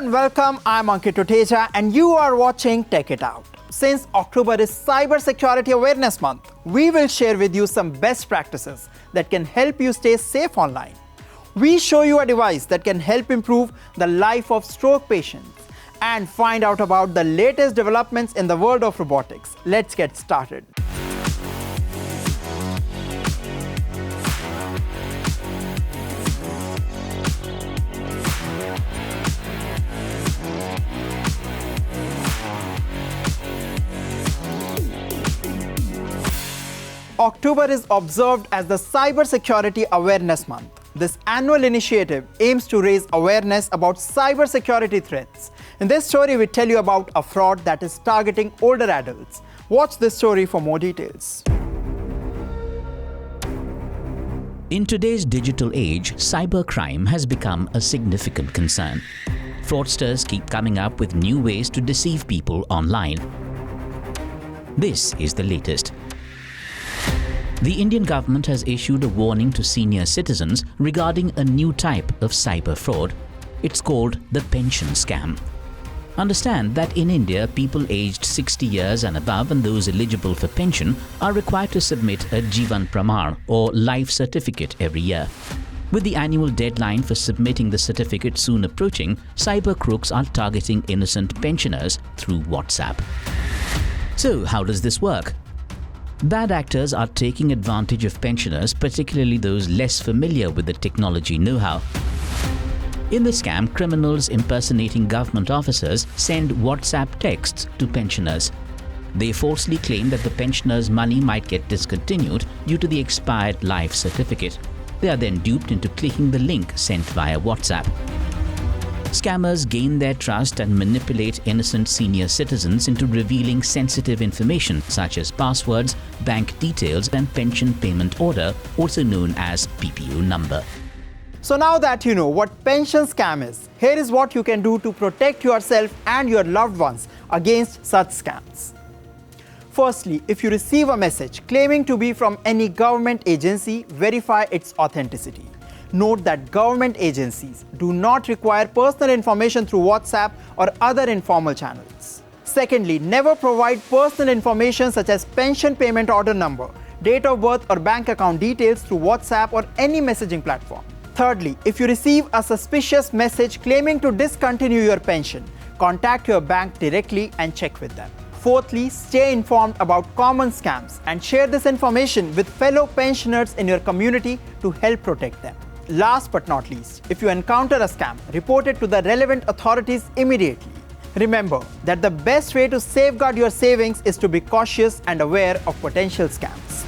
and welcome. I'm Ankit Tuteja and you are watching Tech It Out. Since October is Cybersecurity Awareness Month, we will share with you some best practices that can help you stay safe online. We show you a device that can help improve the life of stroke patients and find out about the latest developments in the world of robotics. Let's get started. October is observed as the Cybersecurity Awareness Month. This annual initiative aims to raise awareness about cybersecurity threats. In this story, we tell you about a fraud that is targeting older adults. Watch this story for more details. In today's digital age, cybercrime has become a significant concern. Fraudsters keep coming up with new ways to deceive people online. This is the latest. The Indian government has issued a warning to senior citizens regarding a new type of cyber fraud. It's called the pension scam. Understand that in India, people aged 60 years and above and those eligible for pension are required to submit a Jivan Pramar or life certificate every year. With the annual deadline for submitting the certificate soon approaching, cyber crooks are targeting innocent pensioners through WhatsApp. So, how does this work? Bad actors are taking advantage of pensioners, particularly those less familiar with the technology know-how. In the scam, criminals impersonating government officers send WhatsApp texts to pensioners. They falsely claim that the pensioner's money might get discontinued due to the expired life certificate. They are then duped into clicking the link sent via WhatsApp. Scammers gain their trust and manipulate innocent senior citizens into revealing sensitive information such as passwords, bank details, and pension payment order, also known as PPO number. So now that you know what pension scam is, here is what you can do to protect yourself and your loved ones against such scams. Firstly, if you receive a message claiming to be from any government agency, verify its authenticity. Note that government agencies do not require personal information through WhatsApp or other informal channels. Secondly, never provide personal information such as pension payment order number, date of birth or bank account details through WhatsApp or any messaging platform. Thirdly, if you receive a suspicious message claiming to discontinue your pension, contact your bank directly and check with them. Fourthly, stay informed about common scams and share this information with fellow pensioners in your community to help protect them. Last but not least, if you encounter a scam, report it to the relevant authorities immediately. Remember that the best way to safeguard your savings is to be cautious and aware of potential scams.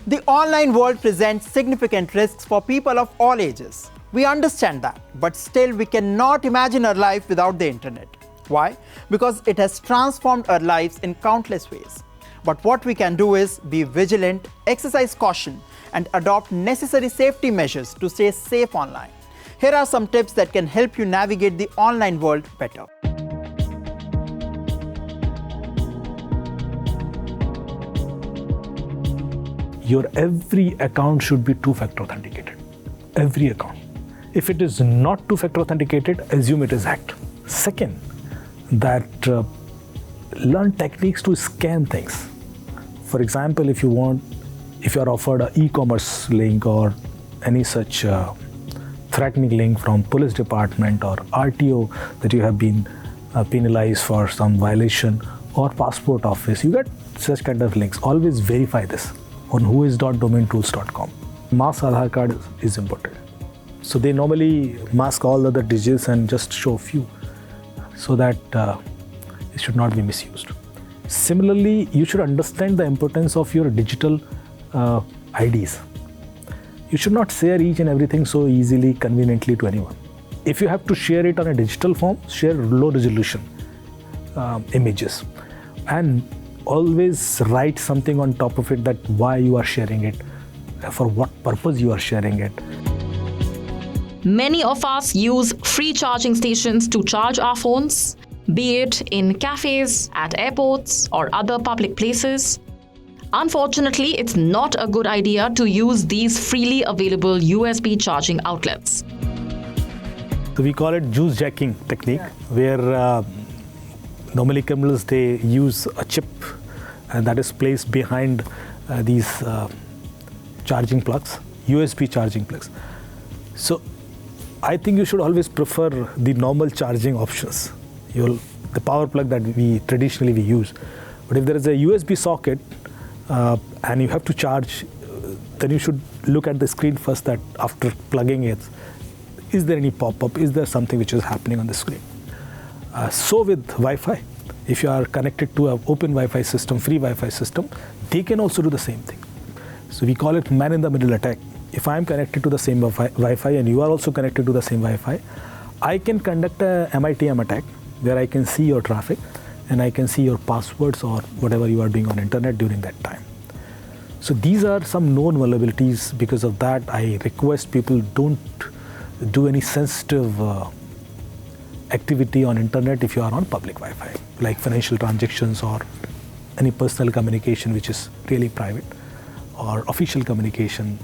The online world presents significant risks for people of all ages. We understand that, but still we cannot imagine our life without the internet. Why? Because it has transformed our lives in countless ways. But what we can do is be vigilant, exercise caution, and adopt necessary safety measures to stay safe online. Here are some tips that can help you navigate the online world better. Your every account should be two-factor authenticated. Every account. If it is not two-factor authenticated, assume it is hacked. Second, that learn techniques to scan things. For example, if you are offered an e-commerce link or any such threatening link from police department or RTO that you have been penalized for some violation or passport office, you get such kind of links. Always verify this on whois.domaintools.com. Mask Aadhaar card is important. So they normally mask all the other digits and just show few so that it should not be misused. Similarly, you should understand the importance of your digital IDs. You should not share each and everything so easily, conveniently to anyone. If you have to share it on a digital form, share low resolution images. And always write something on top of it that why you are sharing it, for what purpose you are sharing it. Many of us use free charging stations to charge our phones, be it in cafes, at airports, or other public places. Unfortunately, it's not a good idea to use these freely available USB charging outlets. So we call it juice jacking technique, where normally criminals, they use a chip and that is placed behind these charging plugs, USB charging plugs. So I think you should always prefer the normal charging options, the power plug that we traditionally use. But if there is a USB socket and you have to charge, then you should look at the screen first, that after plugging it, is there any pop-up? Is there something which is happening on the screen? So with Wi-Fi, if you are connected to an open Wi-Fi system, free Wi-Fi system, they can also do the same thing. So we call it man-in-the-middle attack. If I am connected to the same Wi-Fi and you are also connected to the same Wi-Fi, I can conduct a MITM attack where I can see your traffic and I can see your passwords or whatever you are doing on internet during that time. So these are some known vulnerabilities. Because of that, I request people don't do any sensitive activity on internet if you are on public Wi-Fi, like financial transactions or any personal communication which is really private, or official communication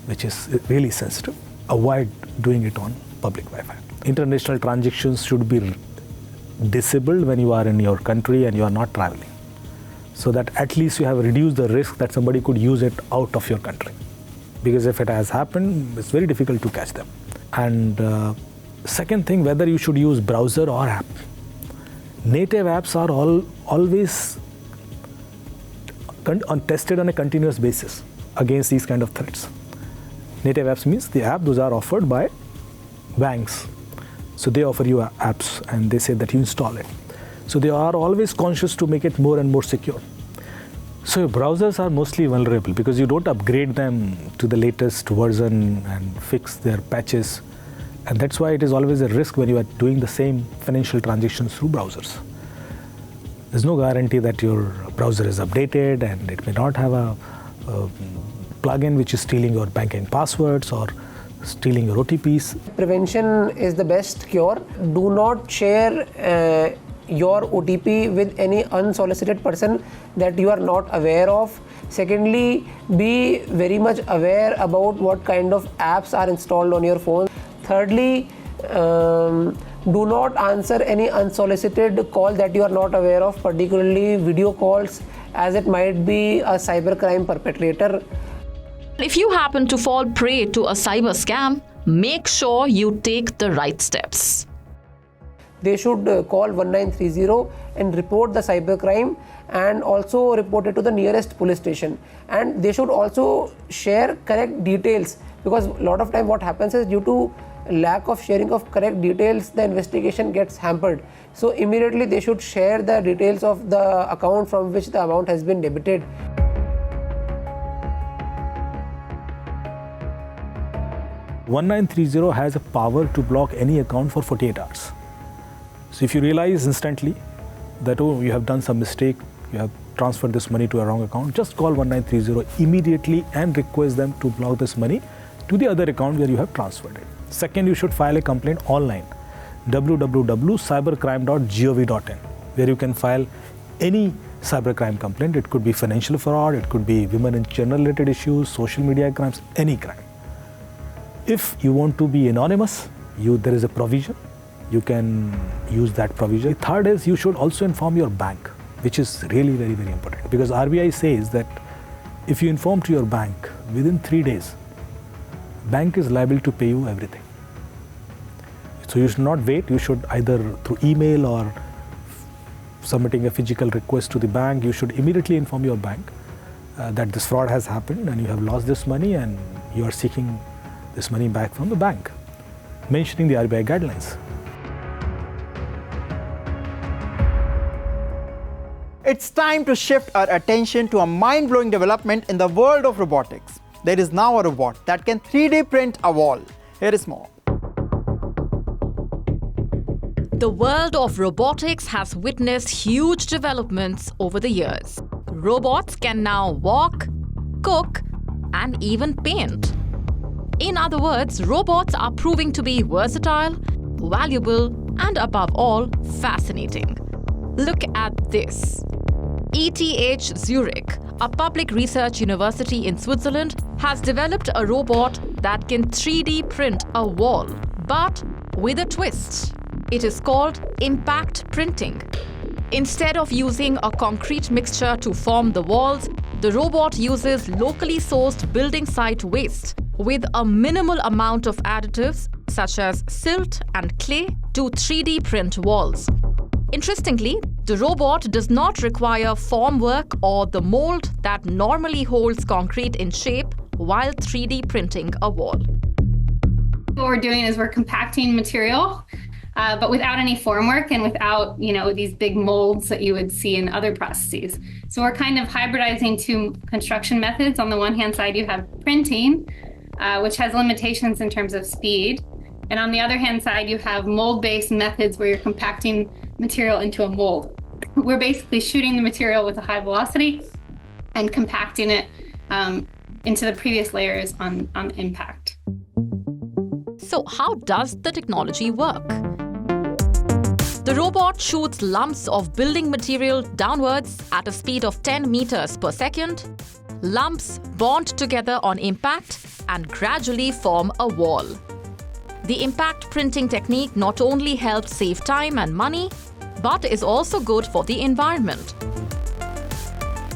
which is really sensitive. Avoid doing it on public Wi-Fi. International transactions should be disabled when you are in your country and you are not traveling, so that at least you have reduced the risk that somebody could use it out of your country. Because if it has happened, it's very difficult to catch them. And second thing, whether you should use browser or app. Native apps are always tested on a continuous basis against these kind of threats. Native apps means the app, those are offered by banks. So they offer you apps and they say that you install it. So they are always conscious to make it more and more secure. So your browsers are mostly vulnerable because you don't upgrade them to the latest version and fix their patches. And that's why it is always a risk when you are doing the same financial transactions through browsers. There's no guarantee that your browser is updated, and it may not have a plugin which is stealing your banking passwords or stealing your OTPs. Prevention is the best cure. Do not share your OTP with any unsolicited person that you are not aware of. Secondly, be very much aware about what kind of apps are installed on your phone. Thirdly, do not answer any unsolicited call that you are not aware of, particularly video calls, as it might be a cybercrime perpetrator. If you happen to fall prey to a cyber scam, make sure you take the right steps. They should call 1930 and report the cybercrime, and also report it to the nearest police station. And they should also share correct details, because a lot of time what happens is, due to lack of sharing of correct details, the investigation gets hampered. So immediately they should share the details of the account from which the amount has been debited. .1930 has a power to block any account for 48 hours. So if you realize instantly that, oh, you have done some mistake, you have transferred this money to a wrong account, just call 1930 immediately and request them to block this money to the other account where you have transferred it. Second, you should file a complaint online, www.cybercrime.gov.in, where you can file any cybercrime complaint. It could be financial fraud, it could be women and gender related issues, social media crimes, any crime. If you want to be anonymous, there is a provision. You can use that provision. Third is, you should also inform your bank, which is really very, very important, because RBI says that if you inform to your bank within 3 days, bank is liable to pay you everything. So you should not wait. You should either through email or submitting a physical request to the bank, you should immediately inform your bank that this fraud has happened and you have lost this money and you are seeking this money back from the bank, mentioning the RBI guidelines. It's time to shift our attention to a mind-blowing development in the world of robotics. There is now a robot that can 3D print a wall. Here is more. The world of robotics has witnessed huge developments over the years. Robots can now walk, cook, and even paint. In other words, robots are proving to be versatile, valuable, and above all, fascinating. Look at this. ETH Zurich, a public research university in Switzerland, has developed a robot that can 3D print a wall. But with a twist. It is called impact printing. Instead of using a concrete mixture to form the walls, the robot uses locally sourced building site waste with a minimal amount of additives such as silt and clay to 3D print walls. Interestingly, the robot does not require formwork or the mold that normally holds concrete in shape while 3D printing a wall. What we're doing is we're compacting material, but without any formwork and without, these big molds that you would see in other processes. So we're kind of hybridizing two construction methods. On the one hand side, you have printing, which has limitations in terms of speed. And on the other hand side, you have mold-based methods where you're compacting material into a mold. We're basically shooting the material with a high velocity and compacting it into the previous layers on impact. So how does the technology work? The robot shoots lumps of building material downwards at a speed of 10 meters per second. Lumps bond together on impact and gradually form a wall. The impact printing technique not only helps save time and money, but is also good for the environment.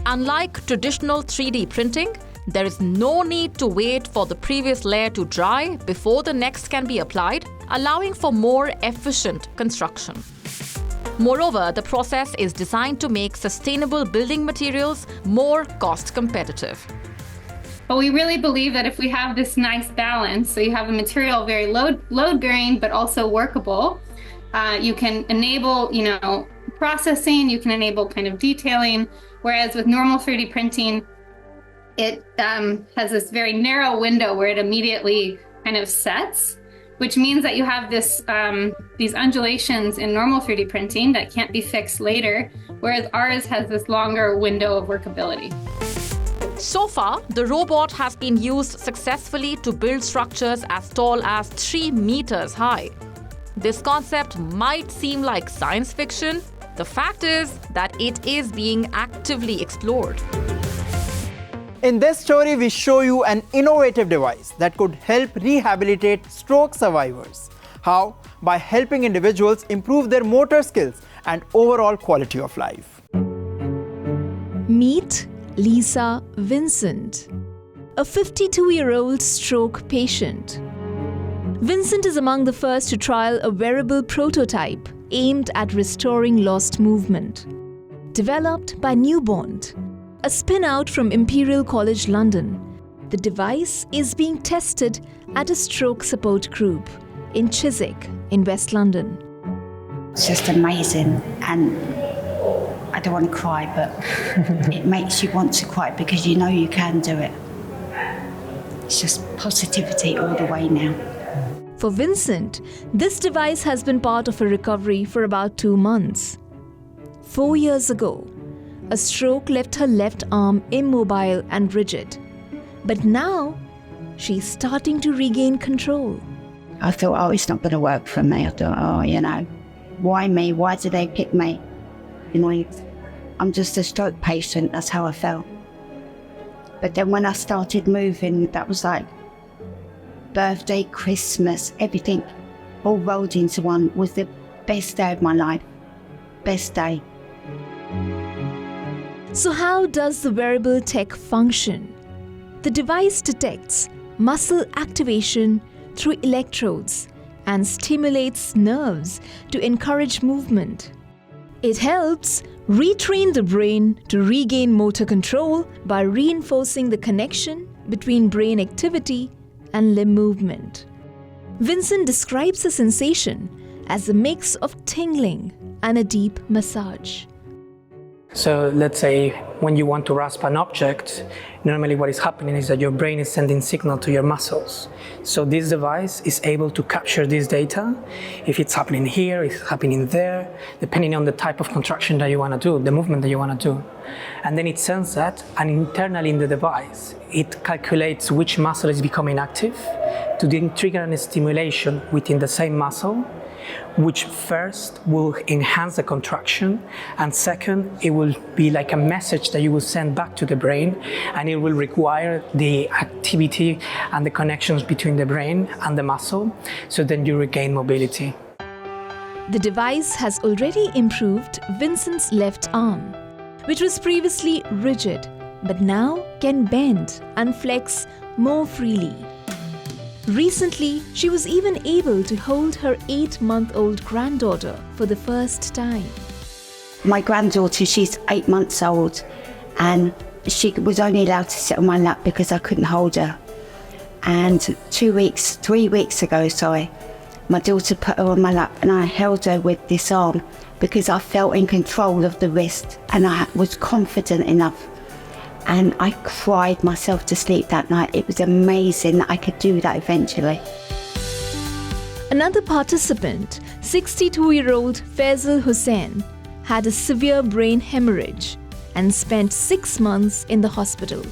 Unlike traditional 3D printing, there is no need to wait for the previous layer to dry before the next can be applied, allowing for more efficient construction. Moreover, the process is designed to make sustainable building materials more cost competitive. But we really believe that if we have this nice balance, so you have a material very load-bearing but also workable, you can enable, processing, you can enable kind of detailing, whereas with normal 3D printing, it has this very narrow window where it immediately kind of sets, which means that you have these undulations in normal 3D printing that can't be fixed later, whereas ours has this longer window of workability. So far, the robot has been used successfully to build structures as tall as 3 meters high. This concept might seem like science fiction. The fact is that it is being actively explored. In this story, we show you an innovative device that could help rehabilitate stroke survivors. How? By helping individuals improve their motor skills and overall quality of life. Meet Lisa Vincent, a 52-year-old stroke patient. Vincent is among the first to trial a wearable prototype aimed at restoring lost movement. Developed by Newborn, a spin-out from Imperial College London, the device is being tested at a stroke support group in Chiswick in West London. It's just amazing, and I don't want to cry, but it makes you want to cry because you know you can do it. It's just positivity all the way now. For Vincent, this device has been part of her recovery for about 2 months. 4 years ago, a stroke left her left arm immobile and rigid. But now, she's starting to regain control. I thought, it's not going to work for me. I thought, why me? Why did they pick me? I'm just a stroke patient, that's how I felt. But then when I started moving, that was like birthday, Christmas, everything all rolled into one. Was the best day of my life. Best day. So how does the wearable tech function? The device detects muscle activation through electrodes and stimulates nerves to encourage movement. It helps retrain the brain to regain motor control by reinforcing the connection between brain activity and limb movement. Vincent describes the sensation as a mix of tingling and a deep massage. So let's say when you want to grasp an object, normally what is happening is that your brain is sending signal to your muscles. So this device is able to capture this data. If it's happening here, it's happening there, depending on the type of contraction that you want to do, the movement that you want to do. And then it sends that, and internally in the device, it calculates which muscle is becoming active to then trigger a stimulation within the same muscle which first will enhance the contraction, and second, it will be like a message that you will send back to the brain, and it will require the activity and the connections between the brain and the muscle, so then you regain mobility. The device has already improved Vincent's left arm, which was previously rigid, but now can bend and flex more freely. Recently, she was even able to hold her 8-month-old granddaughter for the first time. My granddaughter, she's 8 months old, and she was only allowed to sit on my lap because I couldn't hold her. And 3 weeks ago, my daughter put her on my lap and I held her with this arm because I felt in control of the wrist and I was confident enough. And I cried myself to sleep that night. It was amazing that I could do that eventually. Another participant, 62-year-old Faisal Hussain, had a severe brain hemorrhage and spent 6 months in the hospital.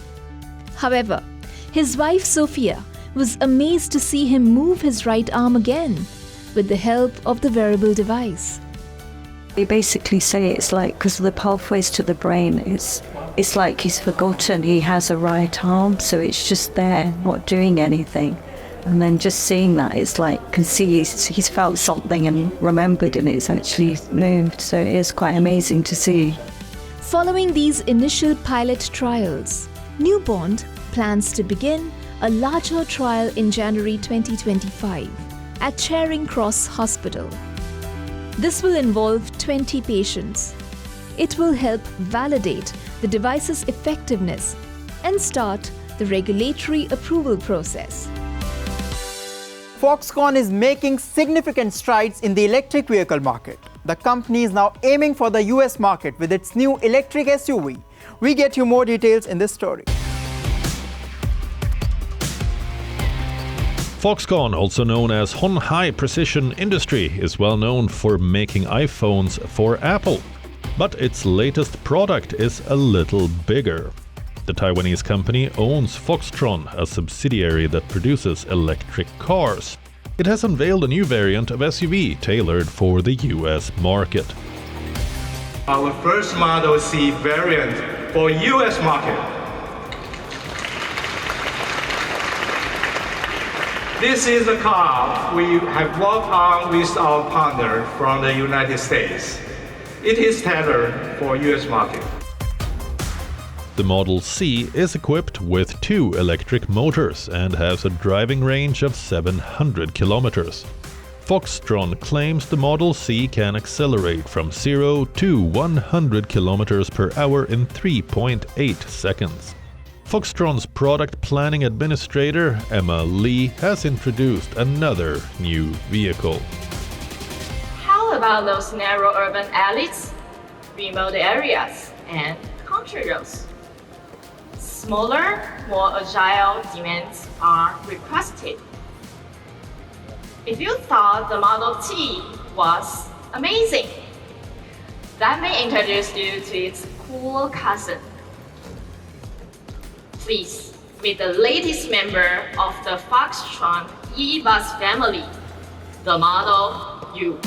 However, his wife Sophia was amazed to see him move his right arm again with the help of the wearable device. They basically say it's like, because of the pathways to the brain, it's like he's forgotten he has a right arm, so it's just there, not doing anything. And then just seeing that, it's like, can see he's felt something and remembered, and it's actually moved. So it is quite amazing to see. Following these initial pilot trials, New Bond plans to begin a larger trial in January 2025 at Charing Cross Hospital. This will involve 20 patients. It will help validate the device's effectiveness and start the regulatory approval process. Foxconn is making significant strides in the electric vehicle market. The company is now aiming for the US market with its new electric SUV. We get you more details in this story. Foxconn, also known as Hon High Precision Industry, is well known for making iPhones for Apple. But its latest product is a little bigger. The Taiwanese company owns Foxtron, a subsidiary that produces electric cars. It has unveiled a new variant of SUV tailored for the US market. Our first Model C variant for US market. This is a car we have worked on with our partner from the United States. It is tailored for US market. The Model C is equipped with 2 electric motors and has a driving range of 700 kilometers. Foxtron claims the Model C can accelerate from 0 to 100 kilometers per hour in 3.8 seconds. Foxtron's product planning administrator, Emma Lee, has introduced another new vehicle. How about those narrow urban alleys, remote areas, and country roads? Smaller, more agile demands are requested. If you thought the Model T was amazing, let me introduce you to its cool cousin. Please, meet the latest member of the Foxtron e-bus family, the Model U.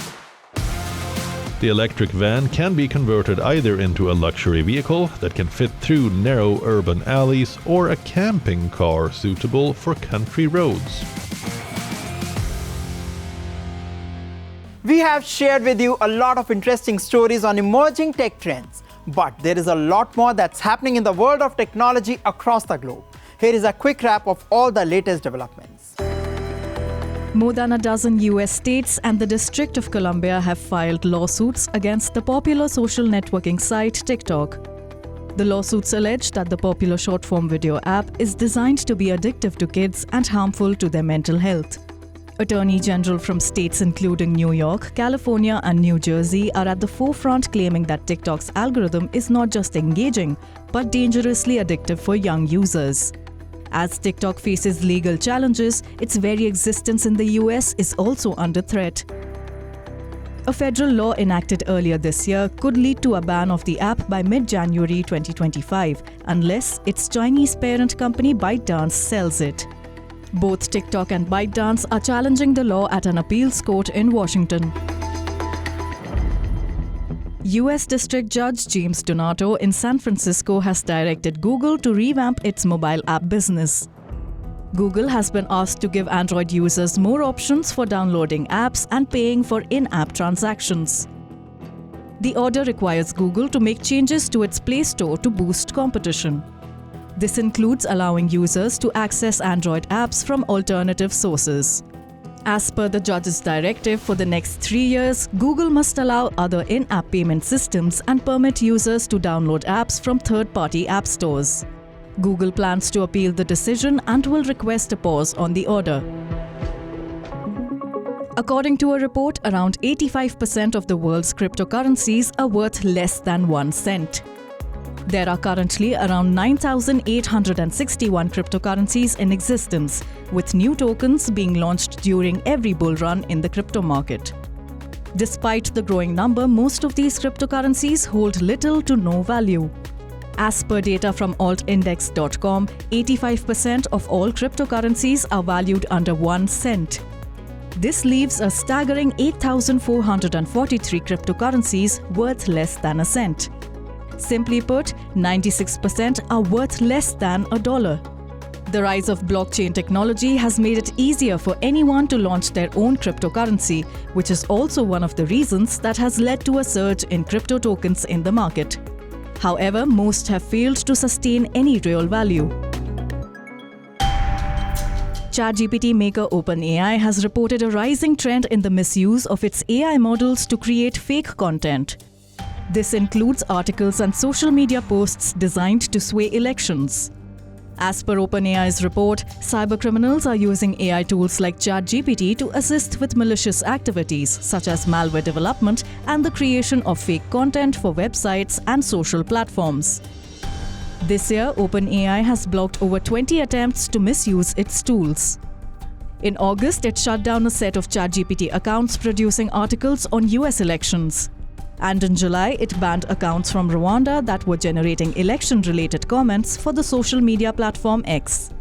The electric van can be converted either into a luxury vehicle that can fit through narrow urban alleys or a camping car suitable for country roads. We have shared with you a lot of interesting stories on emerging tech trends. But there is a lot more that's happening in the world of technology across the globe. Here is a quick wrap of all the latest developments. More than a dozen US states and the District of Columbia have filed lawsuits against the popular social networking site TikTok. The lawsuits allege that the popular short-form video app is designed to be addictive to kids and harmful to their mental health. Attorney General from states including New York, California, and New Jersey are at the forefront claiming that TikTok's algorithm is not just engaging, but dangerously addictive for young users. As TikTok faces legal challenges, its very existence in the US is also under threat. A federal law enacted earlier this year could lead to a ban of the app by mid-January 2025, unless its Chinese parent company ByteDance sells it. Both TikTok and ByteDance are challenging the law at an appeals court in Washington. U.S. District Judge James Donato in San Francisco has directed Google to revamp its mobile app business. Google has been asked to give Android users more options for downloading apps and paying for in-app transactions. The order requires Google to make changes to its Play Store to boost competition. This includes allowing users to access Android apps from alternative sources. As per the judge's directive, for the next 3 years, Google must allow other in-app payment systems and permit users to download apps from third-party app stores. Google plans to appeal the decision and will request a pause on the order. According to a report, around 85% of the world's cryptocurrencies are worth less than 1 cent. There are currently around 9,861 cryptocurrencies in existence, with new tokens being launched during every bull run in the crypto market. Despite the growing number, most of these cryptocurrencies hold little to no value. As per data from altindex.com, 85% of all cryptocurrencies are valued under 1 cent. This leaves a staggering 8,443 cryptocurrencies worth less than a cent. Simply put, 96% are worth less than $1. The rise of blockchain technology has made it easier for anyone to launch their own cryptocurrency, which is also one of the reasons that has led to a surge in crypto tokens in the market. However, most have failed to sustain any real value. ChatGPT maker OpenAI has reported a rising trend in the misuse of its AI models to create fake content. This includes articles and social media posts designed to sway elections. As per OpenAI's report, cybercriminals are using AI tools like ChatGPT to assist with malicious activities such as malware development and the creation of fake content for websites and social platforms. This year, OpenAI has blocked over 20 attempts to misuse its tools. In August, it shut down a set of ChatGPT accounts producing articles on US elections. And in July, it banned accounts from Rwanda that were generating election-related comments for the social media platform X.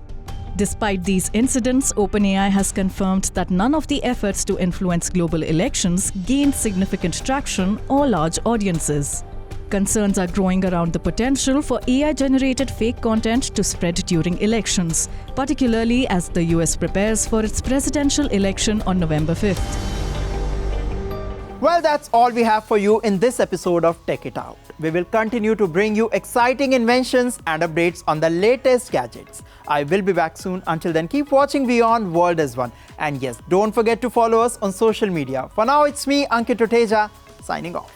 Despite these incidents, OpenAI has confirmed that none of the efforts to influence global elections gained significant traction or large audiences. Concerns are growing around the potential for AI-generated fake content to spread during elections, particularly as the US prepares for its presidential election on November 5th. Well, that's all we have for you in this episode of Tech It Out. We will continue to bring you exciting inventions and updates on the latest gadgets. I will be back soon. Until then, keep watching WION World as One. And yes, don't forget to follow us on social media. For now, it's me, Ankit Tuteja, signing off.